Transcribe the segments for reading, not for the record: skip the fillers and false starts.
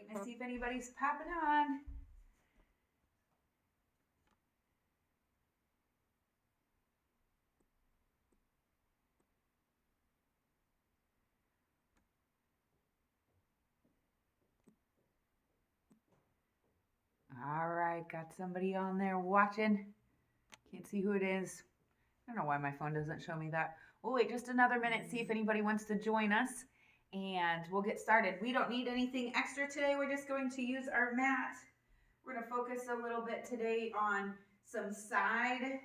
waiting to see if anybody's popping on. All right, got somebody on there watching. Can't see who it is. I don't know why my phone doesn't show me that. We'll wait just another minute, see if anybody wants to join us, and we'll get started. We don't need anything extra today. We're just going to use our mat. We're going to focus a little bit today on some side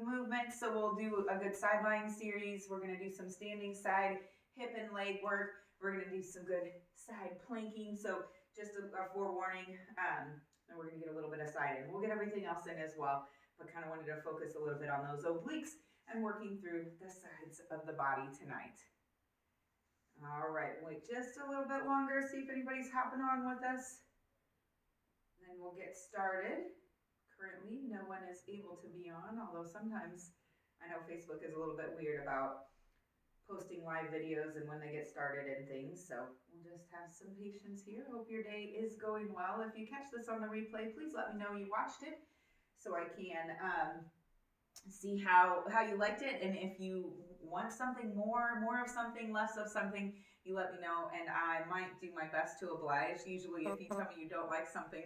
movements. So we'll do a good side lying series. We're going to do some standing side hip and leg work. We're going to do some good side planking. So just a forewarning, and we're going to get a little bit of side in. We'll get everything else in as well, but kind of wanted to focus a little bit on those obliques and working through the sides of the body tonight. All right, wait just a little bit longer, see if anybody's hopping on with us. Then we'll get started. Currently, no one is able to be on, although sometimes I know Facebook is a little bit weird about posting live videos and when they get started and things. So we'll just have some patience here. Hope your day is going well. If you catch this on the replay, please let me know you watched it so I can see how you liked it. And if you want something more of something, less of something, you let me know and I might do my best to oblige. Usually if you tell me you don't like something,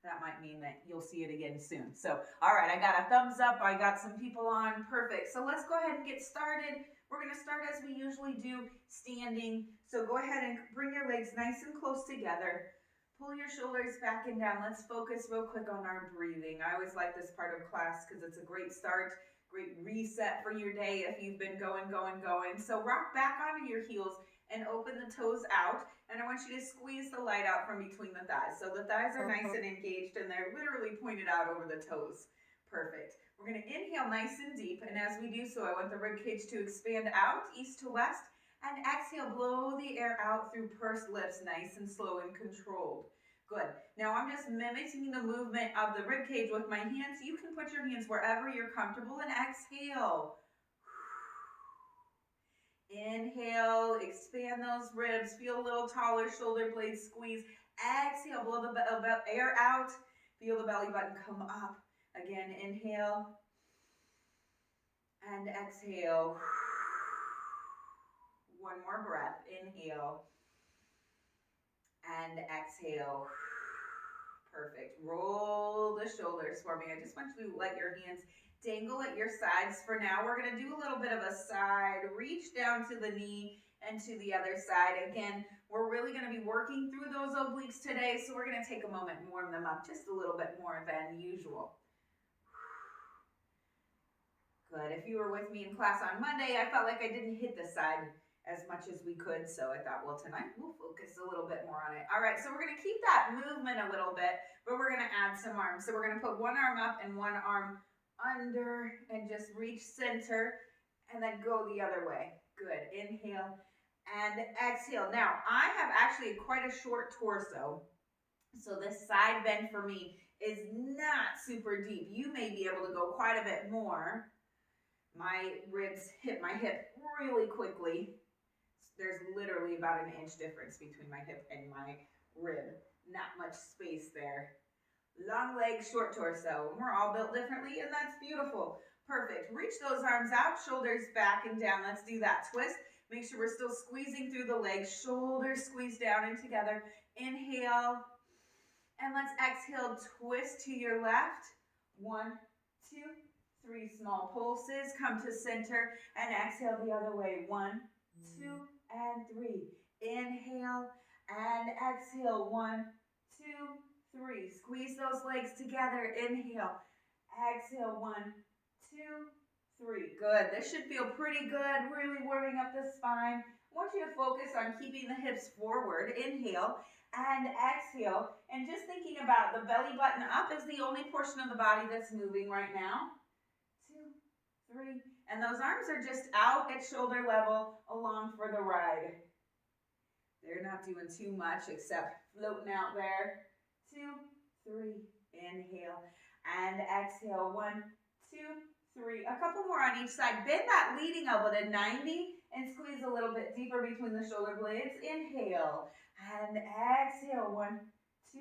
that might mean that you'll see it again soon. So, all right, I got a thumbs up. I got some people on. Perfect. So let's go ahead and get started. We're going to start as we usually do, standing. So go ahead and bring your legs nice and close together. Pull your shoulders back and down. Let's focus real quick on our breathing. I always like this part of class because it's a great start, great reset for your day if you've been going. So rock back onto your heels and open the toes out. And I want you to squeeze the light out from between the thighs. So the thighs are nice and engaged and they're literally pointed out over the toes. Perfect. We're going to inhale nice and deep. And as we do so, I want the rib cage to expand out, east to west. And exhale, blow the air out through pursed lips, nice and slow and controlled. Good. Now I'm just mimicking the movement of the rib cage with my hands. You can put your hands wherever you're comfortable and exhale. Inhale, expand those ribs, feel a little taller, shoulder blades squeeze. Exhale, blow the air out, feel the belly button come up. Again, inhale and exhale. One more breath, inhale and exhale. Perfect. Roll the shoulders for me. I just want you to let your hands dangle at your sides for now. We're going to do a little bit of a side reach down to the knee and to the other side. Again, we're really going to be working through those obliques today, so we're going to take a moment and warm them up just a little bit more than usual. Good. If you were with me in class on Monday, I felt like I didn't hit the side as much as we could, so I thought, well, tonight we'll focus a little bit more on it. All right, so we're going to keep that movement a little bit, but we're going to add some arms. So we're going to put one arm up and one arm under and just reach center and then go the other way. Good. Inhale and exhale. Now, I have actually quite a short torso, so this side bend for me is not super deep. You may be able to go quite a bit more. My ribs hit my hip really quickly. There's literally about an inch difference between my hip and my rib. Not much space there. Long legs, short torso. We're all built differently, and that's beautiful. Perfect. Reach those arms out, shoulders back and down. Let's do that twist. Make sure we're still squeezing through the legs. Shoulders squeeze down and together. Inhale. And let's exhale, twist to your left. 1, 2, 3 small pulses. Come to center and exhale the other way. 1, 2, and 3. Inhale and exhale. 1, 2, 3. Squeeze those legs together. Inhale. Exhale. 1, 2, 3. Good. This should feel pretty good. Really warming up the spine. I want you to focus on keeping the hips forward. Inhale and exhale. And just thinking about the belly button up is the only portion of the body that's moving right now. 2, 3. And those arms are just out at shoulder level along for the ride. They're not doing too much except floating out there. 2, 3. Inhale and exhale. 1, 2, 3. A couple more on each side. Bend that leading elbow to 90 and squeeze a little bit deeper between the shoulder blades. Inhale and exhale. 1, 2,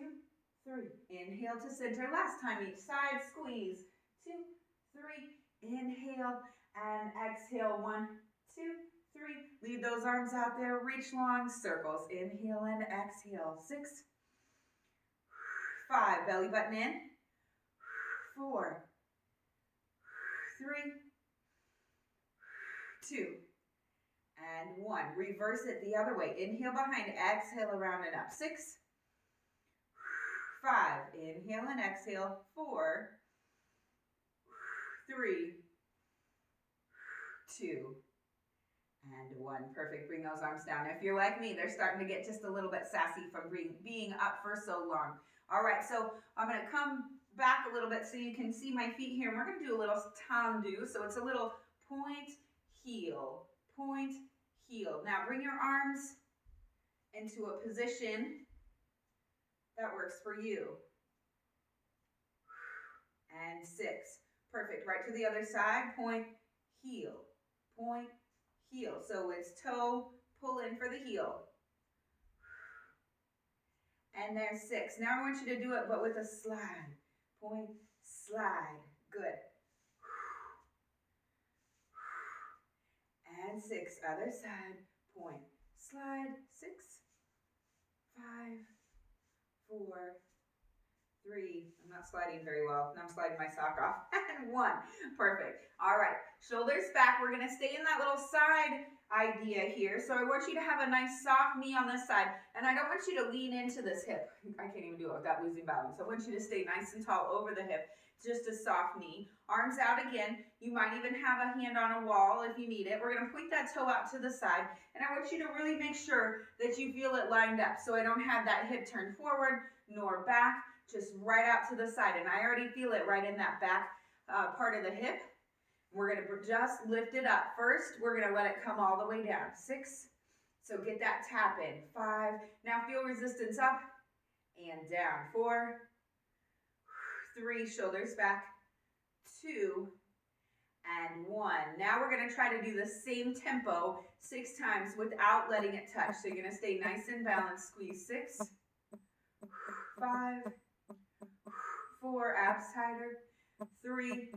3. Inhale to center. Last time each side. Squeeze. 2, 3. Inhale and exhale. 1, 2, 3. Leave those arms out there. Reach long circles. Inhale and exhale. 6, 5. Belly button in. 4, 3, 2, and 1. Reverse it the other way. Inhale behind, exhale around and up. 6, 5. Inhale and exhale. 4, 3, 2, and 1. Perfect. Bring those arms down. If you're like me, they're starting to get just a little bit sassy from being up for so long. All right, so I'm going to come back a little bit so you can see my feet here. And we're going to do a little tendu. So it's a little point, heel, point, heel. Now bring your arms into a position that works for you. And 6. Perfect. Right to the other side. Point, heel, point, heel. So it's toe, pull in for the heel. And there's 6. Now I want you to do it, but with a slide. Point, slide. Good. And 6. Other side. Point, slide. 6, 5, 4, 3. I'm not sliding very well. Now I'm sliding my sock off. And 1. Perfect. All right. Shoulders back. We're going to stay in that little side idea here. So I want you to have a nice soft knee on this side. And I don't want you to lean into this hip. I can't even do it without losing balance. I want you to stay nice and tall over the hip. Just a soft knee. Arms out again. You might even have a hand on a wall if you need it. We're going to point that toe out to the side. And I want you to really make sure that you feel it lined up. So I don't have that hip turned forward nor back. Just right out to the side. And I already feel it right in that back part of the hip. We're going to just lift it up. First, we're going to let it come all the way down. 6. So get that tap in. 5. Now feel resistance up and down. 4, 3. Shoulders back. 2 and 1. Now we're going to try to do the same tempo 6 times without letting it touch. So you're going to stay nice and balanced. Squeeze. 6, 5, 4. Abs tighter. 3,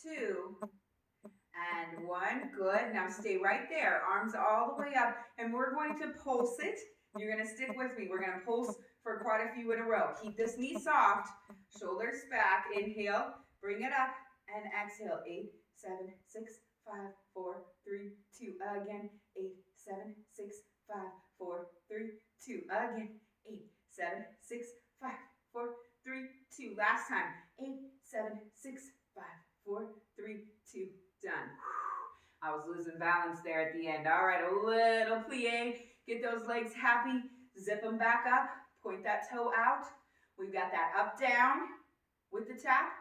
2, and 1. Good. Now stay right there. Arms all the way up. And we're going to pulse it. You're going to stick with me. We're going to pulse for quite a few in a row. Keep this knee soft. Shoulders back. Inhale. Bring it up. And exhale. 8, 7, 6, 5, 4, 3, 2. Again. 8, 7, 6, 5, 4, 3, 2. Again. 8, 7, 6, 5, 4, 3, 2. Last time. 8, 7, 6, 5, 4, 3, 2, done. I was losing balance there at the end. All right, a little plie. Get those legs happy. Zip them back up. Point that toe out. We've got that up, down with the tap,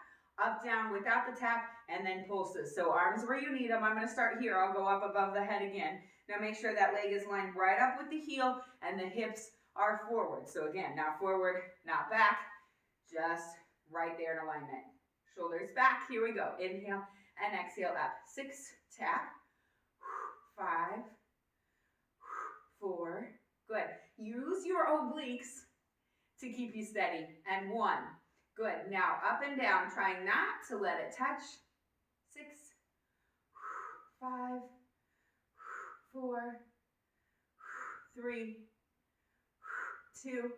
up, down without the tap, and then pulses. So arms where you need them. I'm going to start here. I'll go up above the head again. Now make sure that leg is lined right up with the heel and the hips are forward. So again, not forward, not back, just right there in alignment. Shoulders back. Here we go. Inhale and exhale up. 6, tap. 5, 4. Good. Use your obliques to keep you steady. And 1. Good. Now up and down. Trying not to let it touch. 6, 5, 4, 3, 2,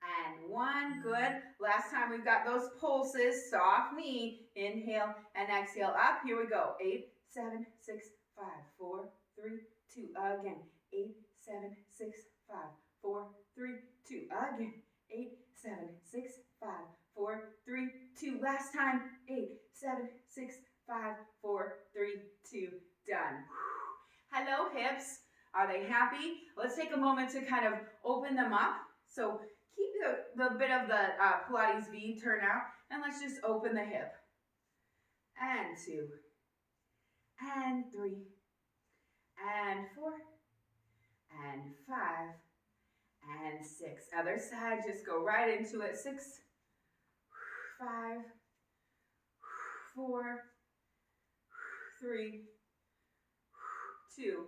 and 1. Good. Last time we've got those pulses. Soft knee. Inhale and exhale up. Here we go. 8, 7, 6, 5, 4, 3, 2. Again. 8, 7, 6, 5, 4, 3, 2. Again. 8, 7, 6, 5, 4, 3, 2. Last time. 8, 7, 6, 5, 4, 3, 2. Done. Hello, hips. Are they happy? Let's take a moment to kind of open them up. So keep the bit of the Pilates V turn out, and let's just open the hip. And 2, and 3, and 4, and 5, and 6. Other side, just go right into it. 6, 5, 4, 3, 2,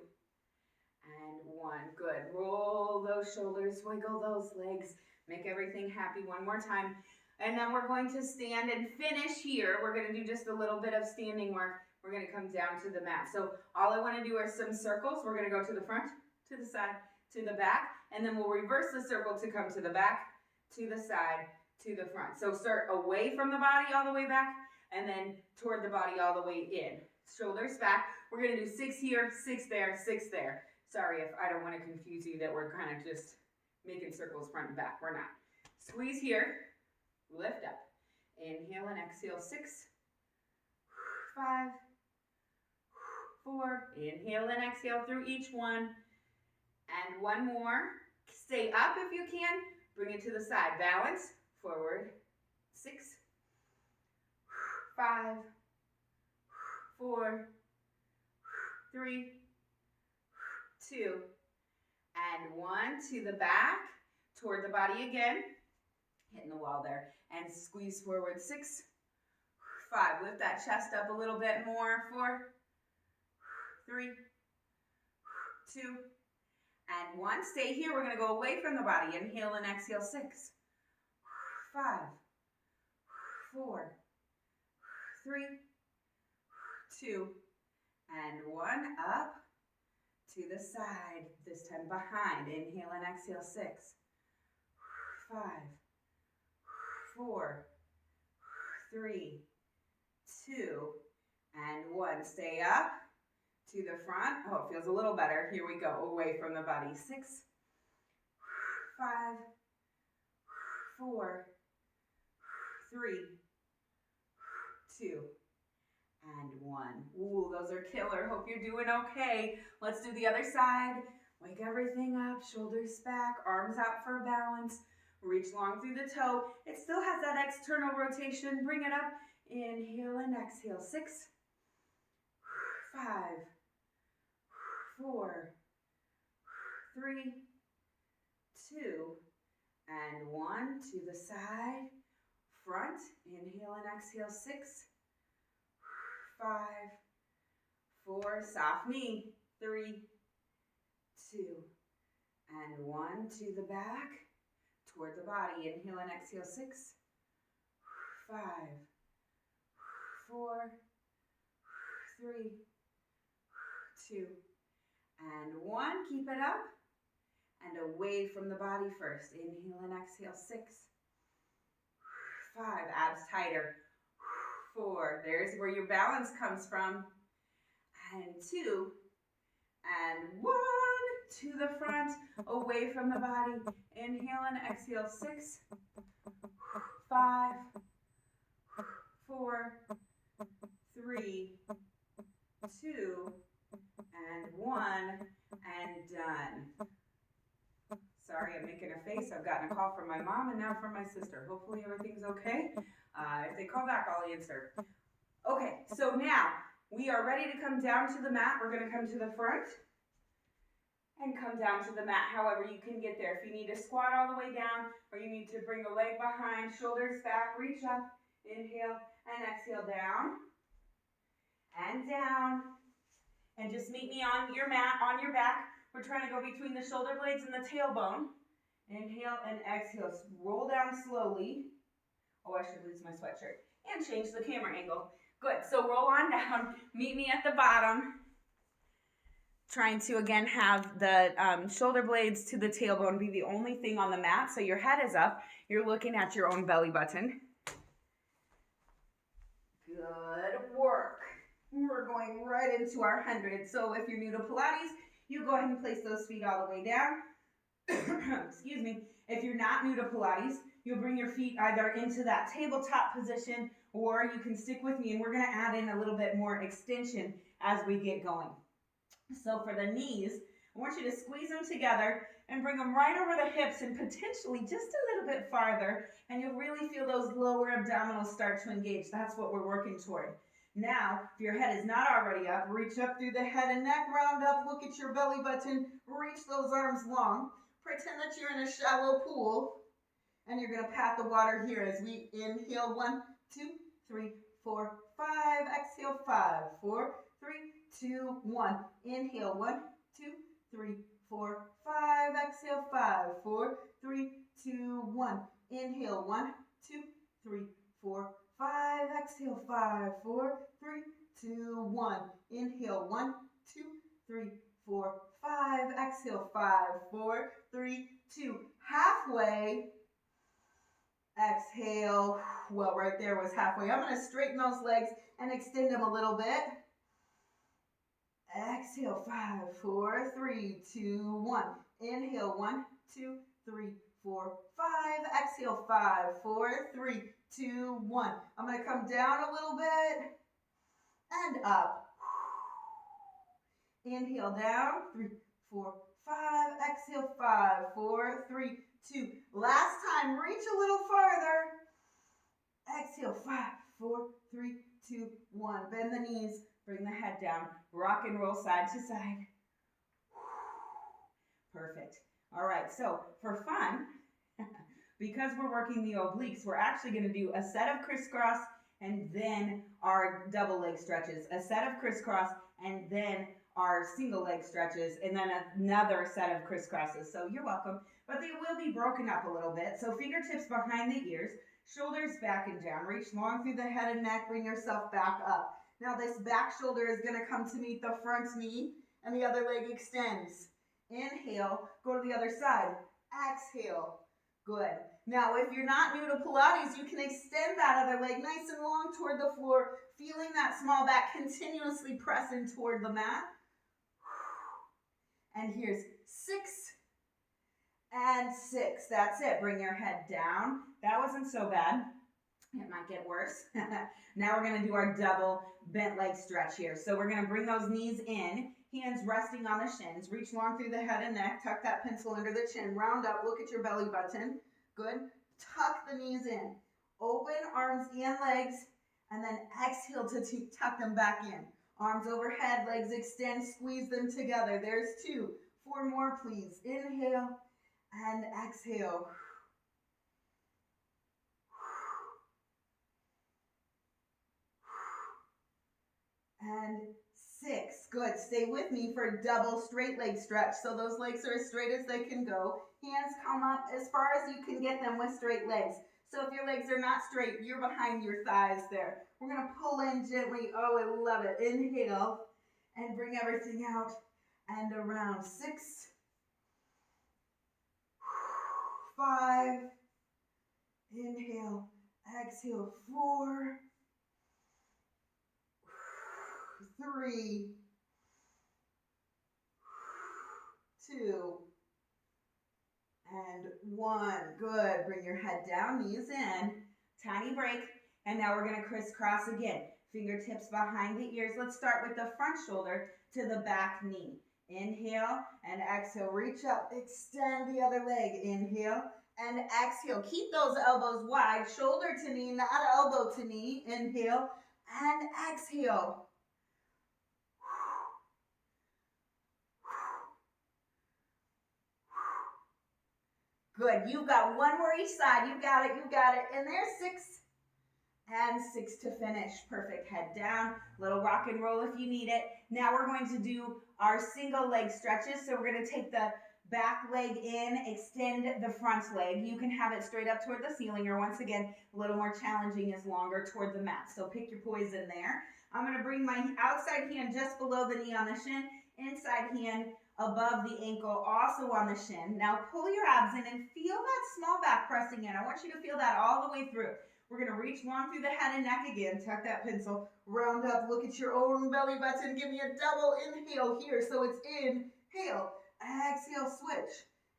and 1. Good. Roll those shoulders, wiggle those legs, make everything happy. One more time. And then we're going to stand and finish here. We're going to do just a little bit of standing work. We're going to come down to the mat. So all I want to do are some circles. We're going to go to the front, to the side, to the back, and then we'll reverse the circle to come to the back, to the side, to the front. So start away from the body all the way back, and then toward the body all the way in. Shoulders back. We're going to do 6 here, 6 there, 6 there. Sorry if I don't want to confuse you that we're kind of just making circles front and back. We're not. Squeeze here, lift up. Inhale and exhale, 6, 5, 4. Inhale and exhale through each one. And one more. Stay up if you can. Bring it to the side. Balance. Forward. 6, 5, 4, 3, 2, and 1. To the back. Toward the body again. Hitting the wall there. And squeeze forward. 6, 5. Lift that chest up a little bit more. 4, 3, 2, and 1. Stay here. We're going to go away from the body. Inhale and exhale. 6, 5, 4, 3, 2, and 1. Up to the side. This time behind. Inhale and exhale. 6, 5, 4, 3, 2, and 1. Stay up to the front. Oh, it feels a little better. Here we go. Away from the body. 6, 5, 4, 3, 2, and 1. Ooh, those are killer. Hope you're doing okay. Let's do the other side. Wake everything up. Shoulders back. Arms out for balance. Reach long through the toe. It still has that external rotation. Bring it up. Inhale and exhale. 6, 5, 4, 3, 2, and 1. To the side. Front. Inhale and exhale. 6, 5, 4. Soft knee. 3, 2, and 1. To the back. Toward the body. Inhale and exhale. 6, 5, 4, 3, 2, and 1. Keep it up. And away from the body first. Inhale and exhale. 6, 5. Abs tighter. 4. There's where your balance comes from. And 2. And 1. To the front. Away from the body. Inhale and exhale. 6, 5, 4, 3, 2, and 1, and done. Sorry, I'm making a face. I've gotten a call from my mom and now from my sister. Hopefully everything's okay. If they call back, I'll answer. Okay, so now we are ready to come down to the mat. We're going to come to the front and come down to the mat however you can get there. If you need to squat all the way down or you need to bring a leg behind, shoulders back, reach up, inhale and exhale, down and down. And just meet me on your mat, on your back. We're trying to go between the shoulder blades and the tailbone. Inhale and exhale. Roll down slowly. Oh, I should lose my sweatshirt. And change the camera angle. Good. So roll on down. Meet me at the bottom. Trying to, again, have the shoulder blades to the tailbone be the only thing on the mat. So your head is up. You're looking at your own belly button. Good work. We're going right into our 100. So if you're new to Pilates, you go ahead and place those feet all the way down. Excuse me. If you're not new to Pilates, you'll bring your feet either into that tabletop position or you can stick with me and we're going to add in a little bit more extension as we get going. So for the knees, I want you to squeeze them together and bring them right over the hips and potentially just a little bit farther, and you'll really feel those lower abdominals start to engage. That's what we're working toward. Now, if your head is not already up, reach up through the head and neck, round up, look at your belly button, reach those arms long. Pretend that you're in a shallow pool, and you're going to pat the water here as we inhale. 1, 2, 3, 4, 5. Exhale. 5, 4, 3, 2, 1. Inhale, 1, 2, 3, 4, 5. Exhale, 5, 4, 3, 2, 1. Inhale, 1, 2, 3, 4, 5. Exhale, 5, 4, 3, 2, 1. Inhale, 1, 2, 3, 4, 5. Exhale, 5, 4, 3, 2. Halfway. Exhale. Well, right there was halfway. I'm going to straighten those legs and extend them a little bit. Exhale, 5, 4, 3, 2, 1. Inhale, 1, 2, 3, 4, 5. Exhale, 5, 4, 3, 2, 1. I'm going to come down a little bit and up. Inhale, down, 3, 4, 5. Exhale, 5, 4, 3, 2. Last time, reach a little farther. Exhale, 5, 4, 3, 2, 1. Bend the knees, bring the head down. Rock and roll side to side. Perfect. All right, so for fun, because we're working the obliques, we're actually going to do a set of crisscross and then our double leg stretches. A set of crisscross and then our single leg stretches, and then another set of crisscrosses. So you're welcome. But they will be broken up a little bit. So fingertips behind the ears, shoulders back and down. Reach long through the head and neck. Bring yourself back up. Now this back shoulder is going to come to meet the front knee, and the other leg extends. Inhale, go to the other side. Exhale. Good. Now if you're not new to Pilates, you can extend that other leg nice and long toward the floor, feeling that small back continuously pressing toward the mat. And here's 6 and 6. That's it. Bring your head down. That wasn't so bad. It might get worse. Now we're going to do our double bent leg stretch here. So we're going to bring those knees in, hands resting on the shins. Reach long through the head and neck. Tuck that pencil under the chin. Round up. Look at your belly button. Good. Tuck the knees in. Open arms and legs. And then exhale to tuck them back in. Arms overhead, legs extend, squeeze them together. There's 2. 4 more, please. Inhale and exhale. And 6. Good. Stay with me for a double straight leg stretch. So those legs are as straight as they can go. Hands come up as far as you can get them with straight legs. So if your legs are not straight, you're behind your thighs there. We're going to pull in gently. Oh, I love it. Inhale and bring everything out and around. 6, 5. Inhale, exhale. 4, 3, 2, and 1. Good. Bring your head down, knees in. Tiny break. And now we're going to crisscross again. Fingertips behind the ears. Let's start with the front shoulder to the back knee. Inhale and exhale. Reach up. Extend the other leg. Inhale and exhale. Keep those elbows wide. Shoulder to knee, not elbow to knee. Inhale and exhale. Good. You've got 1 more each side. You got it. You got it. And there's 6. And 6 to finish. Perfect. Head down. Little rock and roll if you need it. Now we're going to do our single leg stretches. So we're going to take the back leg in, extend the front leg. You can have it straight up toward the ceiling, or once again, a little more challenging is longer toward the mat. So pick your poison there. I'm going to bring my outside hand just below the knee on the shin, inside hand above the ankle, also on the shin. Now pull your abs in and feel that small back pressing in. I want you to feel that all the way through. We're going to reach long through the head and neck again. Tuck that pencil. Round up. Look at your own belly button. Give me a double inhale here. So it's inhale. Exhale. Switch.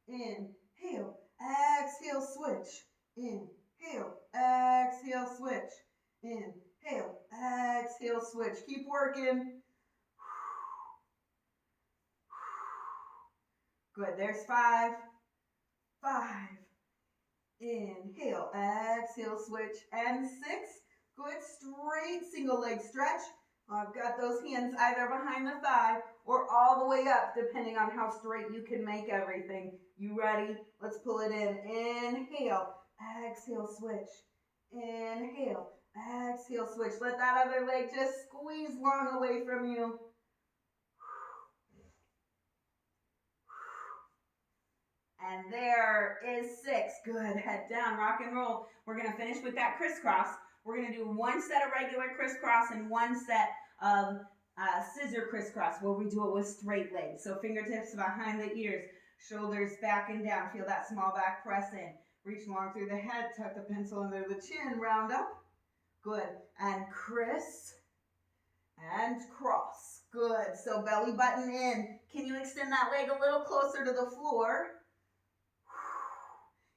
Inhale. Exhale. Switch. Inhale. Exhale. Switch. Inhale. Exhale. Switch. Keep working. Good. There's 5. 5. Inhale, exhale, switch, and 6. Good, straight single leg stretch. I've got those hands either behind the thigh or all the way up, depending on how straight you can make everything. You ready? Let's pull it in. Inhale, exhale, switch. Inhale, exhale, switch. Let that other leg just squeeze long away from you. there is 6. Good, head down, rock and roll. We're gonna finish with that crisscross. We're gonna do 1 set of regular crisscross and 1 set of scissor crisscross where we do it with straight legs. So fingertips behind the ears, shoulders back and down. Feel that small back press in. Reach long through the head, tuck the pencil under the chin, round up. Good, and criss and cross. Good, so belly button in. Can you extend that leg a little closer to the floor?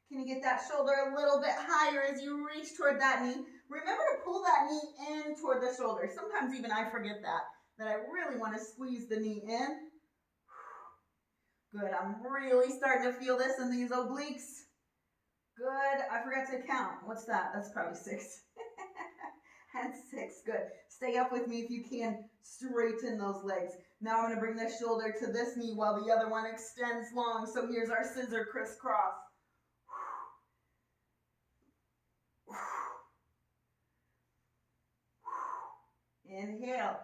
Can you get that shoulder a little bit higher as you reach toward that knee? Remember to pull that knee in toward the shoulder. Sometimes even I forget that I really want to squeeze the knee in. Good, I'm really starting to feel this in these obliques. Good, I forgot to count. What's that? That's probably 6. And 6, good. Stay up with me if you can. Straighten those legs. Now I'm going to bring this shoulder to this knee while the other one extends long. So here's our scissor crisscross. Inhale.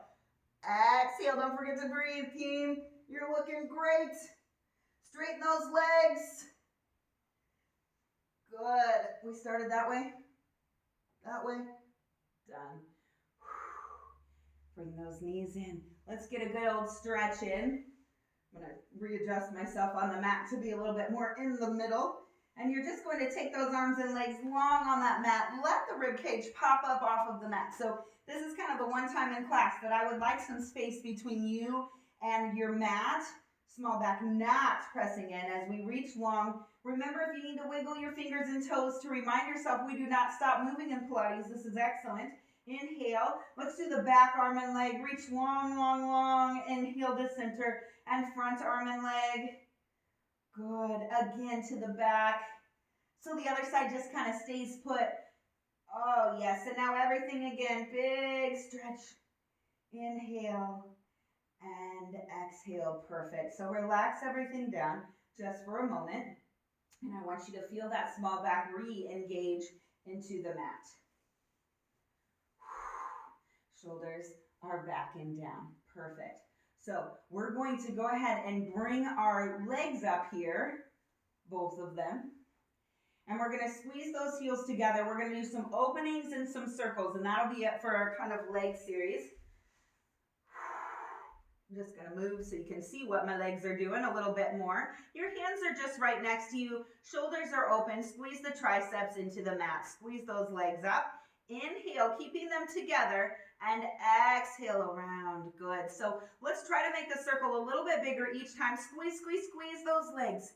Exhale. Don't forget to breathe, team. You're looking great. Straighten those legs. Good. We started that way. That way. Done. Bring those knees in. Let's get a good old stretch in. I'm going to readjust myself on the mat to be a little bit more in the middle. And you're just going to take those arms and legs long on that mat. Let the rib cage pop up off of the mat. So this is kind of the one time in class that I would like some space between you and your mat. Small back, not pressing in as we reach long. Remember, if you need to wiggle your fingers and toes to remind yourself we do not stop moving in Pilates. This is excellent. Inhale. Let's do the back arm and leg. Reach long, long, long. Inhale to center and front arm and leg. Good. Again to the back. So the other side just kind of stays put. Oh, yes. And now everything again. Big stretch. Inhale and exhale. Perfect. So relax everything down just for a moment. And I want you to feel that small back re-engage into the mat. Shoulders are back and down. Perfect. So we're going to go ahead and bring our legs up here, both of them. And we're going to squeeze those heels together. We're going to do some openings and some circles, and that'll be it for our kind of leg series. I'm just going to move so you can see what my legs are doing a little bit more. Your hands are just right next to you. Shoulders are open. Squeeze the triceps into the mat. Squeeze those legs up. Inhale, keeping them together, and exhale around. Good. So let's try to make the circle a little bit bigger each time. Squeeze, squeeze, squeeze those legs.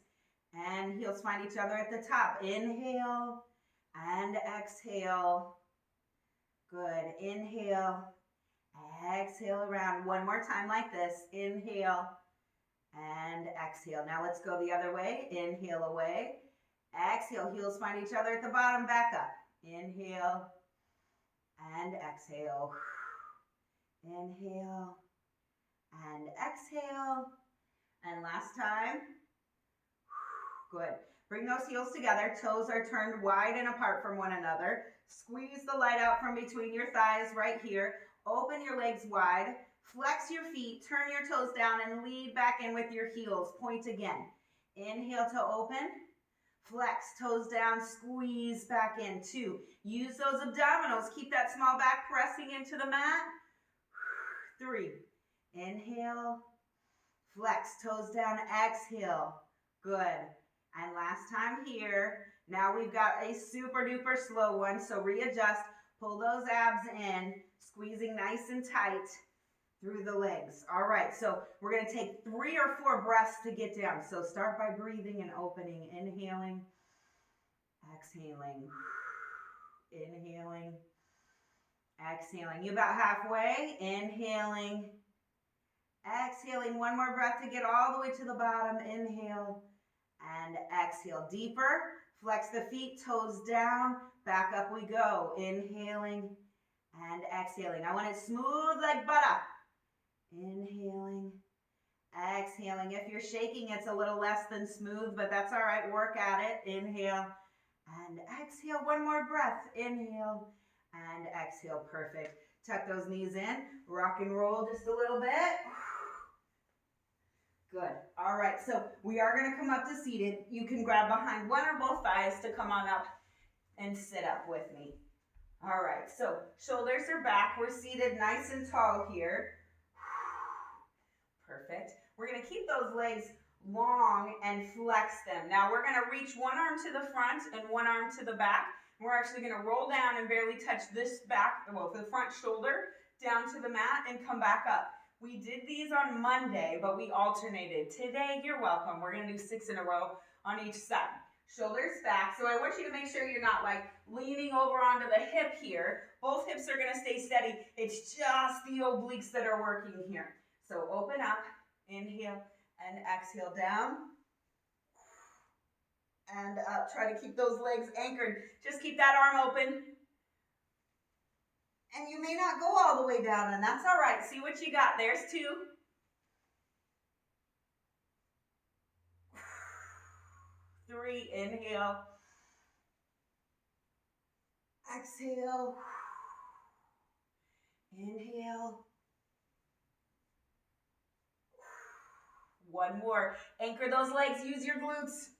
And heels find each other at the top. Inhale and exhale. Good. Inhale. Exhale around. One more time like this. Inhale and exhale. Now let's go the other way. Inhale away. Exhale. Heels find each other at the bottom. Back up. Inhale and exhale. Inhale and exhale. And last time. Good. Bring those heels together. Toes are turned wide and apart from one another. Squeeze the light out from between your thighs right here. Open your legs wide. Flex your feet. Turn your toes down and lead back in with your heels. Point again. Inhale to open. Flex, toes down, squeeze back in. 2. Use those abdominals. Keep that small back pressing into the mat. 3. Inhale. Flex, toes down, exhale. Good. And last time here. Now we've got a super duper slow one. So readjust. Pull those abs in. Squeezing nice and tight through the legs. All right. So we're going to take 3 or 4 breaths to get down. So start by breathing and opening. Inhaling. Exhaling. Inhaling. Exhaling. You about halfway. Inhaling. Exhaling. One more breath to get all the way to the bottom. Inhale. And exhale. Deeper. Flex the feet, toes down. Back up we go. Inhaling and exhaling. I want it smooth like butter. Inhaling. Exhaling. If you're shaking, it's a little less than smooth, but that's all right. Work at it. Inhale and exhale. One more breath. Inhale and exhale. Perfect. Tuck those knees in. Rock and roll just a little bit. Good. All right, so we are going to come up to seated. You can grab behind one or both thighs to come on up and sit up with me. All right, so shoulders are back. We're seated nice and tall here. Perfect. We're going to keep those legs long and flex them. Now we're going to reach one arm to the front and one arm to the back. We're actually going to roll down and barely touch this back, well, the front shoulder down to the mat and come back up. We did these on Monday, but we alternated. Today, you're welcome. We're going to do 6 in a row on each side. Shoulders back. So I want you to make sure you're not like leaning over onto the hip here. Both hips are going to stay steady. It's just the obliques that are working here. So open up, inhale, and exhale down. And up. Try to keep those legs anchored. Just keep that arm open. And you may not go all the way down, and that's all right. See what you got. There's 2. Three, inhale. Exhale. Inhale. One more. Anchor those legs. Use your glutes.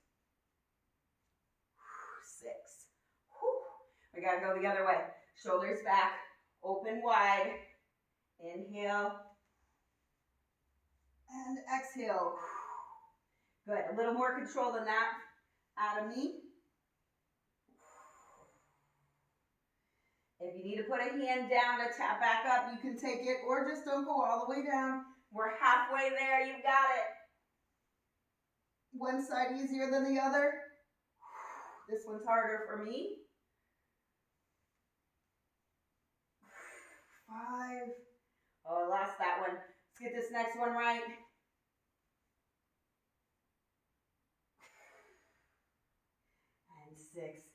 6. We got to go the other way. Shoulders back. Open wide. Inhale. And exhale. Good. A little more control than that. Out of me. If you need to put a hand down to tap back up, you can take it, or just don't go all the way down. We're halfway there. You've got it. One side easier than the other. This one's harder for me. 5. Oh, I lost that one. Let's get this next one right. And 6.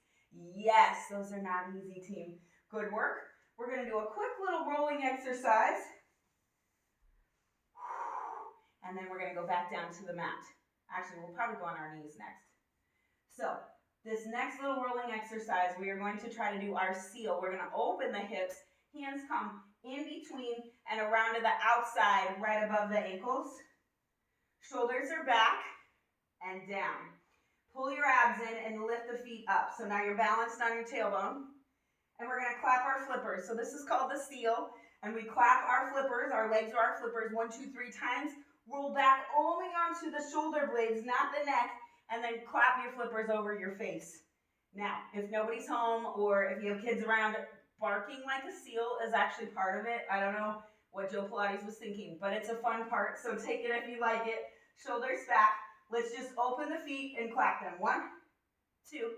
Yes, those are not easy, team. Good work. We're going to do a quick little rolling exercise. And then we're going to go back down to the mat. Actually, we'll probably go on our knees next. So, this next little rolling exercise, we are going to try to do our seal. We're going to open the hips. Hands come in between and around to the outside, right above the ankles. Shoulders are back and down. Pull your abs in and lift the feet up. So now you're balanced on your tailbone. And we're going to clap our flippers. So this is called the seal. And we clap our flippers, our legs are our flippers, 1, 2, 3 times. Roll back only onto the shoulder blades, not the neck. And then clap your flippers over your face. Now, if nobody's home or if you have kids around, barking like a seal is actually part of it. I don't know what Joe Pilates was thinking, but it's a fun part, so take it if you like it. Shoulders back. Let's just open the feet and clap them. 1, 2,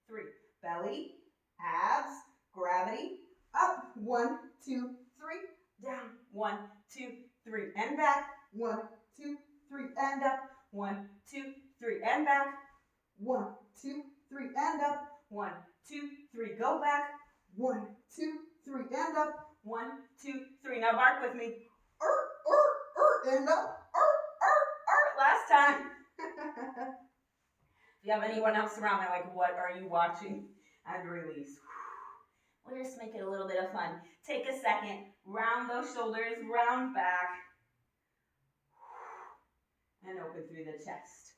3. Belly, abs, gravity, up. 1, 2, 3. Down. 1, 2, 3. And back. 1, 2, 3. And up. 1, 2, 3. And back. 1, 2, 3. And up. 1, 2, 3. Go back. 1, 2, 3. And up. 1, 2, 3. Now bark with me. And up. Last time. If you have anyone else around, they're like, what are you watching? And release. We'll just make it a little bit of fun. Take a second. Round those shoulders. Round back. And open through the chest.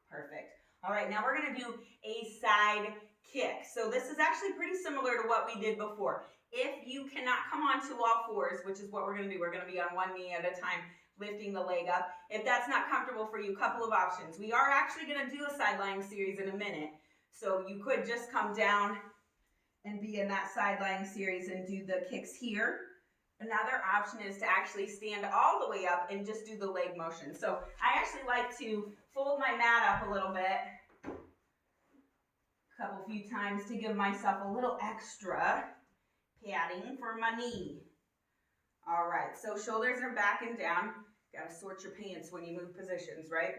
Perfect. All right, now we're going to do a side kick. So this is actually pretty similar to what we did before. If you cannot come onto all fours, which is what we're going to do, we're going to be on one knee at a time, lifting the leg up. If that's not comfortable for you, a couple of options. We are actually going to do a side lying series in a minute. So you could just come down and be in that side lying series and do the kicks here. Another option is to actually stand all the way up and just do the leg motion. So I actually like to fold my mat up a little bit, few times to give myself a little extra padding for my knee. All right, so shoulders are back and down. Got to sort your pants when you move positions, right?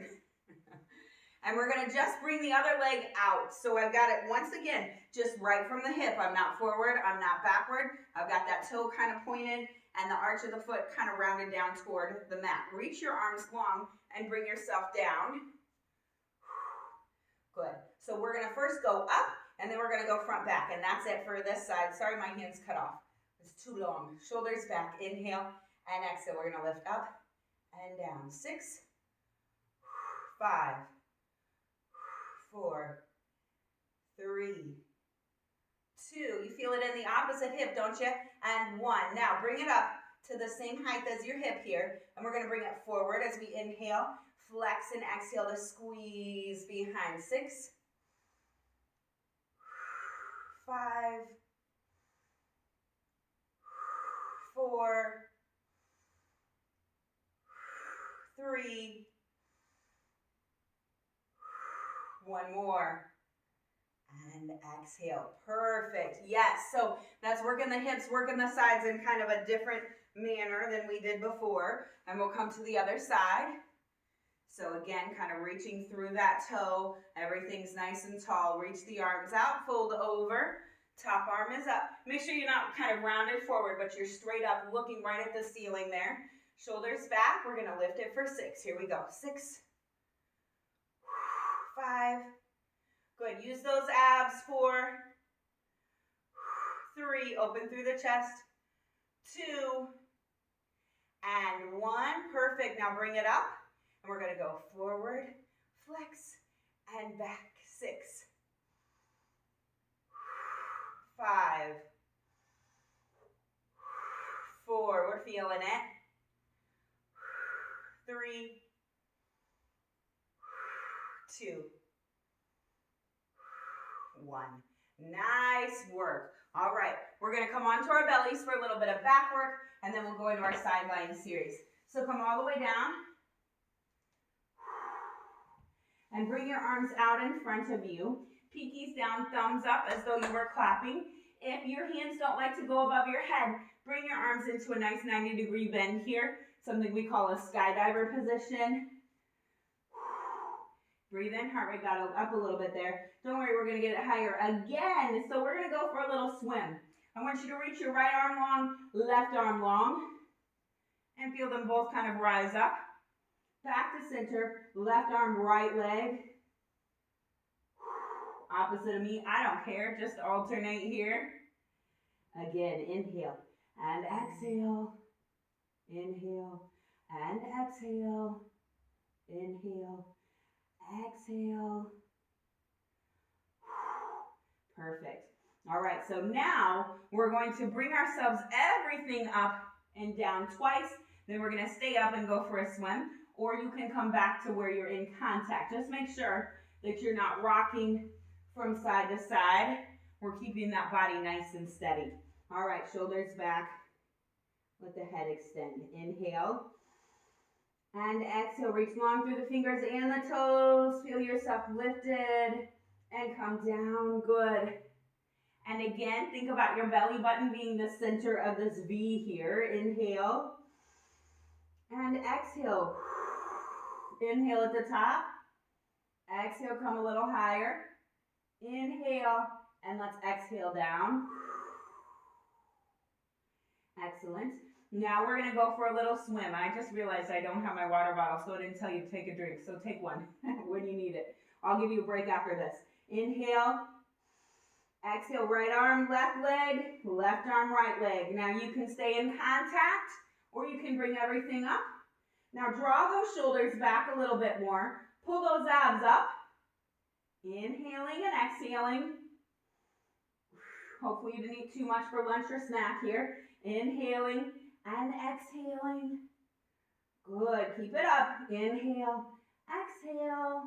And we're going to just bring the other leg out. So I've got it once again, just right from the hip. I'm not forward, I'm not backward. I've got that toe kind of pointed and the arch of the foot kind of rounded down toward the mat. Reach your arms long and bring yourself down. Good. So we're going to first go up and then we're going to go front back. And that's it for this side. Sorry, my hand's cut off. It's too long. Shoulders back. Inhale and exhale. We're going to lift up and down. 6, 5, 4, 3, 2. You feel it in the opposite hip, don't you? And 1. Now bring it up to the same height as your hip here. And we're going to bring it forward as we inhale. Flex and exhale to squeeze behind. 6, 5, 4, 3, 1 more. And exhale. Perfect. Yes. So that's working the hips, working the sides in kind of a different manner than we did before. And we'll come to the other side. So again, kind of reaching through that toe. Everything's nice and tall. Reach the arms out, fold over. Top arm is up. Make sure you're not kind of rounded forward, but you're straight up looking right at the ceiling there. Shoulders back. We're going to lift it for 6. Here we go. 6, 5. Good. Use those abs. 4, 3. Open through the chest. 2, and 1. Perfect. Now bring it up. And we're going to go forward, flex, and back. 6, 5, 4. We're feeling it. 3, 2, 1. Nice work. All right, we're going to come onto our bellies for a little bit of back work, and then we'll go into our side lying series. So come all the way down. And bring your arms out in front of you. Pinkies down, thumbs up as though you were clapping. If your hands don't like to go above your head, bring your arms into a nice 90-degree bend here. Something we call a skydiver position. Breathe in, heart rate got up a little bit there. Don't worry, we're going to get it higher again. So we're going to go for a little swim. I want you to reach your right arm long, left arm long, and feel them both kind of rise up. Back to center, left arm, right leg. Opposite of me, I don't care, just alternate here. Again, inhale and exhale. Inhale and exhale. Inhale, exhale. Perfect. All right, so now we're going to bring ourselves everything up and down twice. Then we're going to stay up and go for a swim. Or you can come back to where you're in contact. Just make sure that you're not rocking from side to side. We're keeping that body nice and steady. All right, shoulders back. Let the head extend. Inhale. And exhale. Reach long through the fingers and the toes. Feel yourself lifted. And come down. Good. And again, think about your belly button being the center of this V here. Inhale. And exhale. Inhale at the top. Exhale, come a little higher. Inhale, and let's exhale down. Excellent. Now we're going to go for a little swim. I just realized I don't have my water bottle, so I didn't tell you to take a drink. So take one when you need it. I'll give you a break after this. Inhale. Exhale, right arm, left leg, left arm, right leg. Now you can stay in contact, or you can bring everything up. Now draw those shoulders back a little bit more. Pull those abs up. Inhaling and exhaling. Hopefully you didn't eat too much for lunch or snack here. Inhaling and exhaling. Good. Keep it up. Inhale, exhale.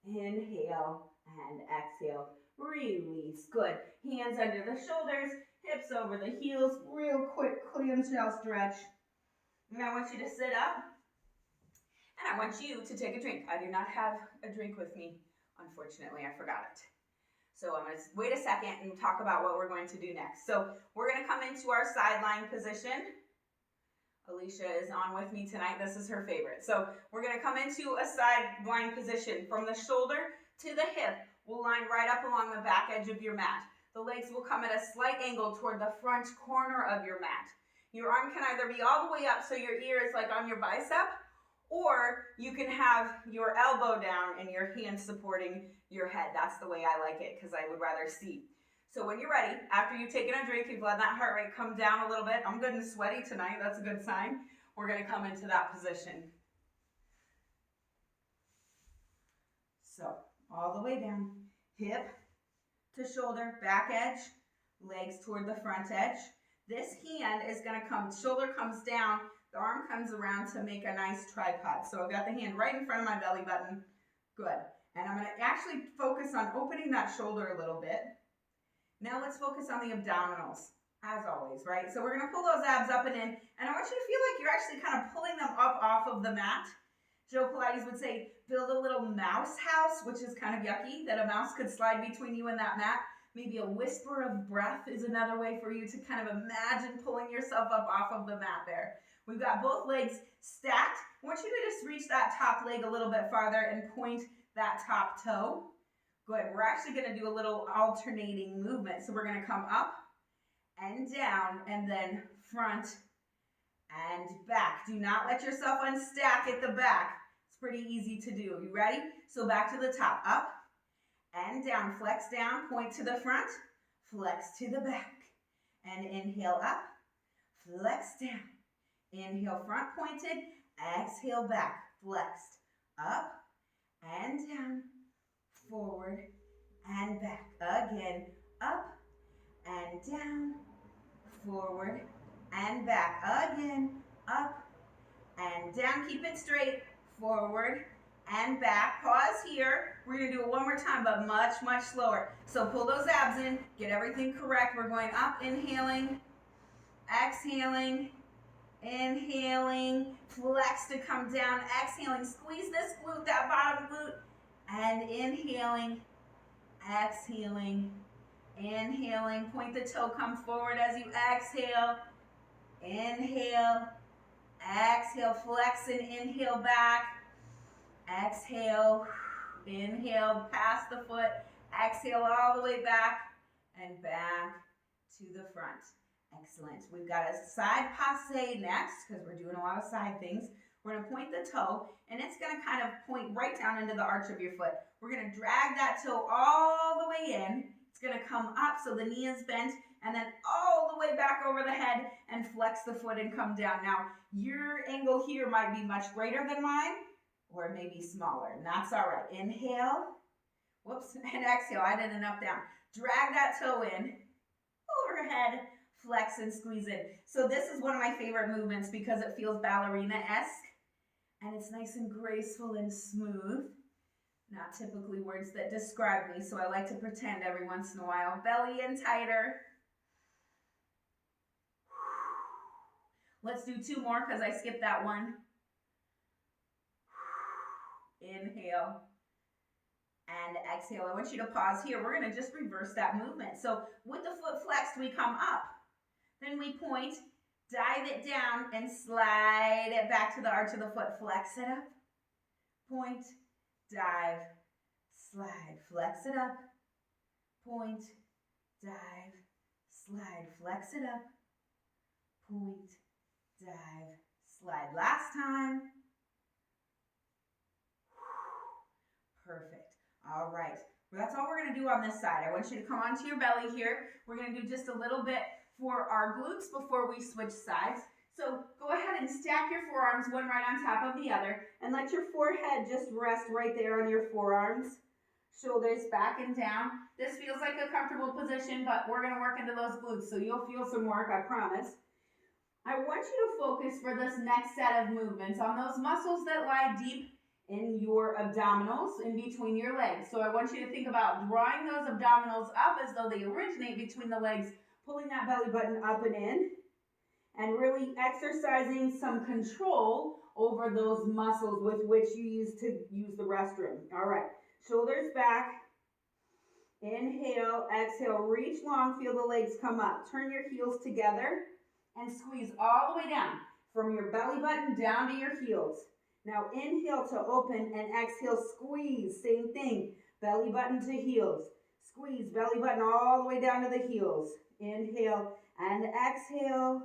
Inhale and exhale. Release. Good. Hands under the shoulders. Hips over the heels, real quick clamshell stretch. And I want you to sit up. And I want you to take a drink. I do not have a drink with me, unfortunately. I forgot it. So I'm going to wait a second and talk about what we're going to do next. So we're going to come into our side lying position. Alicia is on with me tonight. This is her favorite. So we're going to come into a side lying position. From the shoulder to the hip, we'll line right up along the back edge of your mat. The legs will come at a slight angle toward the front corner of your mat. Your arm can either be all the way up so your ear is like on your bicep, or you can have your elbow down and your hand supporting your head. That's the way I like it because I would rather see. So when you're ready, after you've taken a drink, you've let that heart rate come down a little bit. I'm good and sweaty tonight. That's a good sign. We're going to come into that position. So all the way down, hip to shoulder, back edge, legs toward the front edge. This hand is going to come, shoulder comes down, the arm comes around to make a nice tripod. So I've got the hand right in front of my belly button. Good. And I'm going to actually focus on opening that shoulder a little bit. Now let's focus on the abdominals, as always, right? So we're going to pull those abs up and in, and I want you to feel like you're actually kind of pulling them up off of the mat. Joe Pilates would say, build a little mouse house, which is kind of yucky, that a mouse could slide between you and that mat. Maybe a whisper of breath is another way for you to kind of imagine pulling yourself up off of the mat there. We've got both legs stacked. I want you to just reach that top leg a little bit farther and point that top toe. Good. We're actually going to do a little alternating movement. So we're going to come up and down and then front and back. Do not let yourself unstack at the back. It's pretty easy to do. You ready? So back to the top. Up and down. Flex down. Point to the front. Flex to the back. And inhale up. Flex down. Inhale front pointed. Exhale back. Flexed. Up and down. Forward and back. Again, up and down, forward and back. Again, up and down. Keep it straight, forward and back. Pause here. We're going to do it one more time, but much, much slower. So pull those abs in, get everything correct. We're going up, inhaling, exhaling, inhaling, flex to come down, exhaling. Squeeze this glute, that bottom glute. And inhaling, exhaling, inhaling. Point the toe, come forward as you exhale. Inhale, exhale, flex and inhale back. Exhale, inhale, past the foot. Exhale all the way back and back to the front. Excellent. We've got a side passe next because we're doing a lot of side things. We're going to point the toe, and it's going to kind of point right down into the arch of your foot. We're going to drag that toe all the way in. It's going to come up so the knee is bent, and then all the way back over the head and flex the foot and come down. Now, your angle here might be much greater than mine, or it may be smaller, and that's all right. Inhale, whoops, and exhale. I did an up-down. Drag that toe in, overhead, flex and squeeze in. So this is one of my favorite movements because it feels ballerina-esque. And it's nice and graceful and smooth. Not typically words that describe me, so I like to pretend every once in a while. Belly in tighter. Let's do two more because I skipped that one. Inhale and exhale. I want you to pause here. We're going to just reverse that movement. So with the foot flexed, we come up. Then we point. Dive it down and slide it back to the arch of the foot. Flex it up. Point, dive, slide. Flex it up. Point, dive, slide. Flex it up. Point, dive, slide. Last time. Perfect. All right. Well, that's all we're going to do on this side. I want you to come onto your belly here. We're going to do just a little bit for our glutes before we switch sides. So go ahead and stack your forearms one right on top of the other and let your forehead just rest right there on your forearms. Shoulders back and down. This feels like a comfortable position, but we're going to work into those glutes, so you'll feel some work, I promise. I want you to focus for this next set of movements on those muscles that lie deep in your abdominals, in between your legs. So I want you to think about drawing those abdominals up as though they originate between the legs, pulling that belly button up and in, and really exercising some control over those muscles with which you use the restroom. All right, shoulders back. Inhale, exhale, reach long, feel the legs come up. Turn your heels together and squeeze all the way down from your belly button down to your heels. Now inhale to open and exhale, squeeze, same thing, belly button to heels. Squeeze, belly button all the way down to the heels. Inhale and exhale.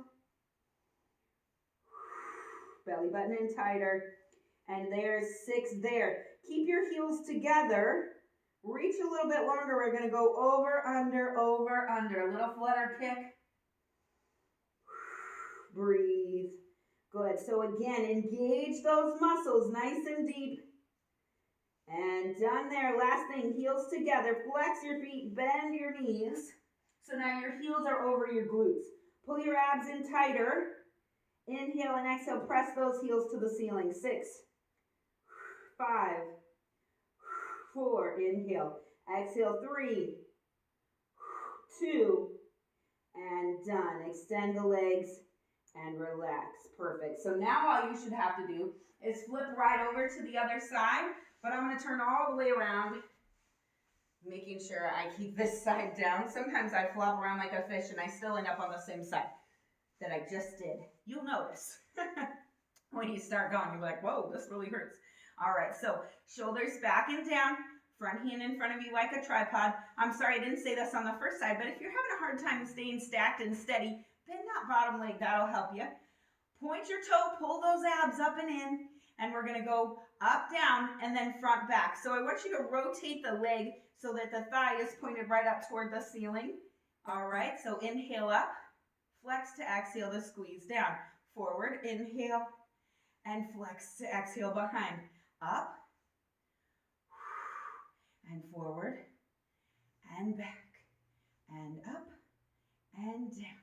Belly button in tighter. And there's 6 there. Keep your heels together Reach a little bit longer. We're going to go over, under, a little flutter kick. Breathe. Good. So again, engage those muscles nice and deep. And done there. Last thing, heels together. Flex your feet, bend your knees. So now your heels are over your glutes. Pull your abs in tighter. Inhale and exhale. Press those heels to the ceiling. 6, 5, 4. Inhale. Exhale. 3, 2, and done. Extend the legs and relax. Perfect. So now all you should have to do is flip right over to the other side, but I'm going to turn all the way around, making sure I keep this side down. Sometimes I flop around like a fish and I still end up on the same side that I just did. You'll notice when you start going, you're like, whoa, this really hurts. All right, so shoulders back and down, front hand in front of you like a tripod. I'm sorry I didn't say this on the first side, but if you're having a hard time staying stacked and steady, bend that bottom leg, that'll help you. Point your toe, pull those abs up and in, and we're gonna go up, down, and then front, back. So I want you to rotate the leg so that the thigh is pointed right up toward the ceiling. All right, so inhale up, flex to exhale to squeeze down. Forward, inhale, and flex to exhale behind. Up, and forward, and back, and up, and down.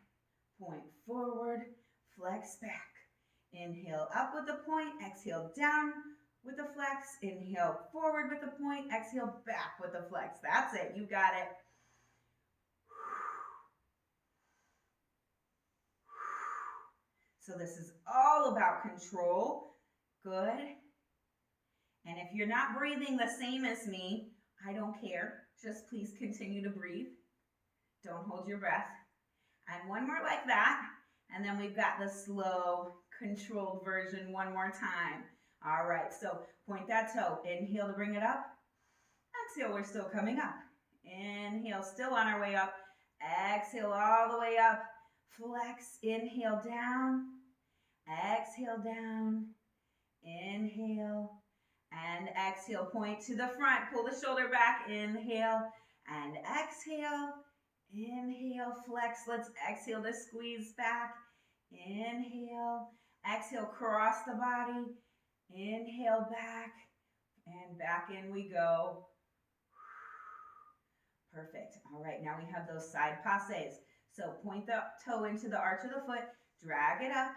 Point forward, flex back. Inhale up with the point, exhale down with the flex. Inhale forward with the point, exhale back with the flex. That's it, you got it. So this is all about control. Good. And if you're not breathing the same as me, I don't care. Just please continue to breathe. Don't hold your breath. And one more like that. And then we've got the slow, controlled version one more time. All right, so point that toe. Inhale to bring it up. Exhale, we're still coming up. Inhale, still on our way up. Exhale all the way up. Flex, inhale down. Exhale down. Inhale. And exhale, point to the front. Pull the shoulder back. Inhale and exhale. Inhale, flex. Let's exhale to squeeze back. Inhale. Exhale, cross the body. Inhale, back. And back in we go. Perfect. All right, now we have those side passes. So point the toe into the arch of the foot. Drag it up.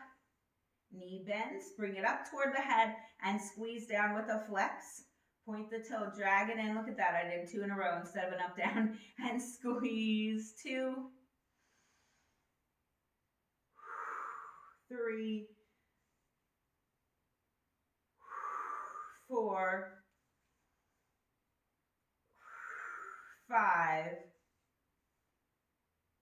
Knee bends, bring it up toward the head, and squeeze down with a flex. Point the toe, drag it in. Look at that, I did 2 in a row instead of an up, down, and squeeze. 2, 3, 4, 5,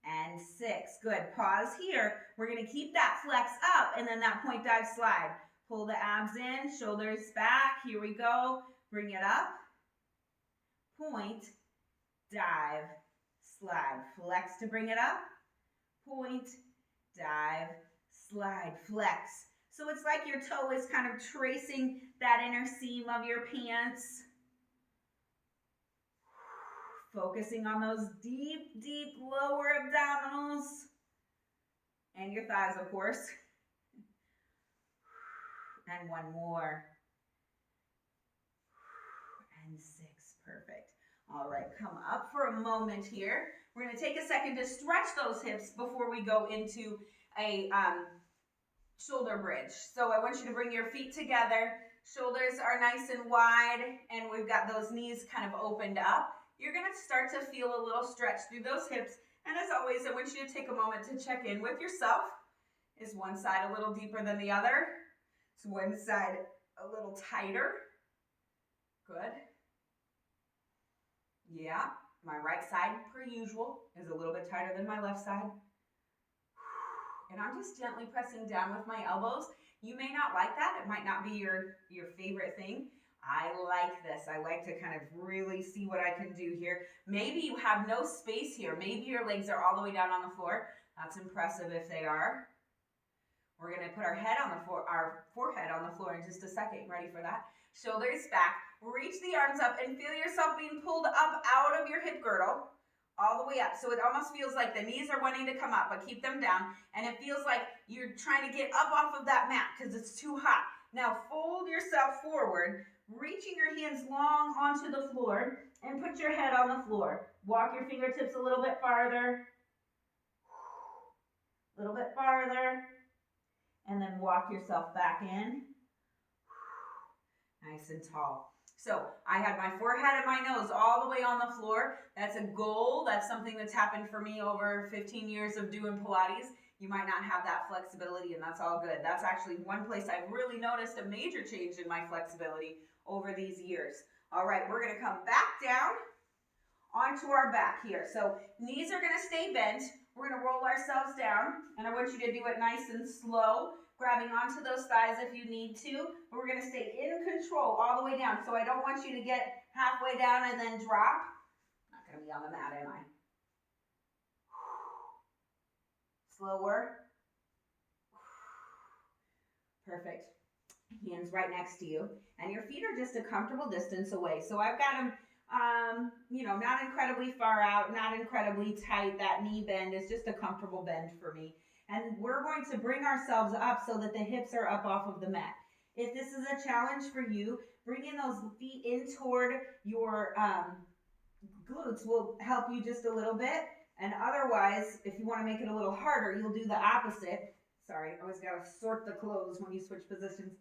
and 6. Good. Pause here. We're going to keep that flex up and then that point dive slide. Pull the abs in, shoulders back. Here we go. Bring it up. Point, dive, slide. Flex to bring it up. Point, dive, slide, flex. So it's like your toe is kind of tracing that inner seam of your pants. Focusing on those deep, deep lower abdominals. And your thighs, of course. And one more. And 6, perfect. All right, come up for a moment here. We're gonna take a second to stretch those hips before we go into a shoulder bridge. So I want you to bring your feet together. Shoulders are nice and wide, and we've got those knees kind of opened up. You're gonna start to feel a little stretch through those hips. And as always, I want you to take a moment to check in with yourself. Is one side a little deeper than the other? Is one side a little tighter? Good. Yeah, my right side, per usual, is a little bit tighter than my left side. And I'm just gently pressing down with my elbows. You may not like that. It might not be your favorite thing. I like this. I like to kind of really see what I can do here. Maybe you have no space here. Maybe your legs are all the way down on the floor. That's impressive if they are. We're going to put our head on the floor, our forehead on the floor in just a second. Ready for that? Shoulders back, reach the arms up and feel yourself being pulled up out of your hip girdle, all the way up. So it almost feels like the knees are wanting to come up, but keep them down. And it feels like you're trying to get up off of that mat because it's too hot. Now fold yourself forward, reaching your hands long onto the floor, and put your head on the floor. Walk your fingertips a little bit farther, a little bit farther, and then walk yourself back in. Nice and tall. So I had my forehead and my nose all the way on the floor. That's a goal. That's something that's happened for me over 15 years of doing Pilates. You might not have that flexibility, and that's all good. That's actually one place I've really noticed a major change in my flexibility over these years. All right, we're gonna come back down onto our back here. So knees are gonna stay bent. We're gonna roll ourselves down, and I want you to do it nice and slow, grabbing onto those thighs if you need to. But we're gonna stay in control all the way down. So I don't want you to get halfway down and then drop. Not gonna be on the mat, am I? Slower. Perfect. Hands right next to you. And your feet are just a comfortable distance away. So I've got them, not incredibly far out, not incredibly tight. That knee bend is just a comfortable bend for me. And we're going to bring ourselves up so that the hips are up off of the mat. If this is a challenge for you, bringing those feet in toward your glutes will help you just a little bit. And otherwise, if you want to make it a little harder, you'll do the opposite. Sorry, I always got to sort the clothes when you switch positions.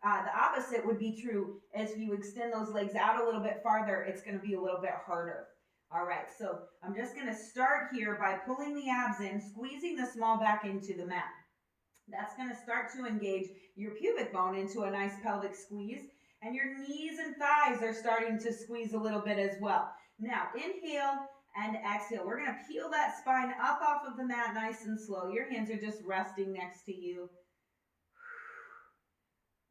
The opposite would be true. As you extend those legs out a little bit farther, it's going to be a little bit harder. All right, so I'm just going to start here by pulling the abs in, squeezing the small back into the mat. That's going to start to engage your pubic bone into a nice pelvic squeeze, and your knees and thighs are starting to squeeze a little bit as well. Now, inhale and exhale. We're going to peel that spine up off of the mat nice and slow. Your hands are just resting next to you.